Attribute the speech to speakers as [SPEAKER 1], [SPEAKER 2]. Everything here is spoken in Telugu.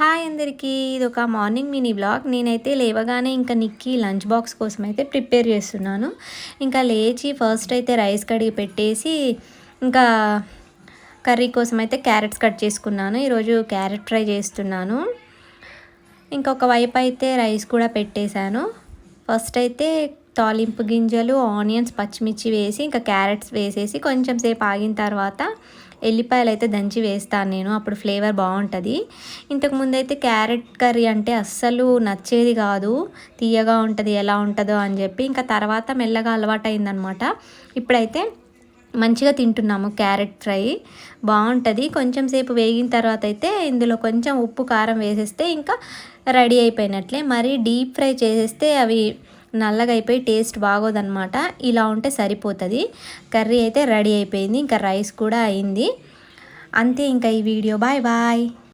[SPEAKER 1] హాయ్ అందరికీ, ఇది ఒక మార్నింగ్ మినీ బ్లాగ్. నేనైతే లేవగానే ఇంకా నిక్కి లంచ్ బాక్స్ కోసం అయితే ప్రిపేర్ చేస్తున్నాను. ఇంకా లేచి ఫస్ట్ అయితే రైస్ కడిగి పెట్టేసి ఇంకా కర్రీ కోసం అయితే క్యారెట్స్ కట్ చేసుకున్నాను. ఈరోజు క్యారెట్ ఫ్రై చేస్తున్నాను. ఇంకొక వైపు అయితే రైస్ కూడా పెట్టేశాను. ఫస్ట్ అయితే తాలింపు గింజలు, ఆనియన్స్, పచ్చిమిర్చి వేసి ఇంకా క్యారెట్స్ వేసేసి కొంచెం సేపు ఆగిన తర్వాత ఎల్లిపాయలు అయితే దంచి వేస్తాను నేను, అప్పుడు ఫ్లేవర్ బాగుంటుంది. ఇంతకుముందు అయితే క్యారెట్ కర్రీ అంటే అస్సలు నచ్చేది కాదు, తీయగా ఉంటుంది ఎలా ఉంటుందో అని చెప్పి. ఇంకా తర్వాత మెల్లగా అలవాటు అయిందనమాట. ఇప్పుడైతే మంచిగా తింటున్నాము. క్యారెట్ ఫ్రై బాగుంటుంది. కొంచెం సేపు వేగిన తర్వాత అయితే ఇందులో కొంచెం ఉప్పు కారం వేసేస్తే ఇంకా రెడీ అయిపోయినట్లే. మరీ డీప్ ఫ్రై చేసేస్తే అవి నల్లగా అయిపోయి టేస్ట్ బాగోదన్నమాట. ఇలా ఉంటే సరిపోతుంది. కర్రీ అయితే రెడీ అయిపోయింది. ఇంకా రైస్ కూడా అయింది. అంతే ఇంకా ఈ వీడియో. Bye bye.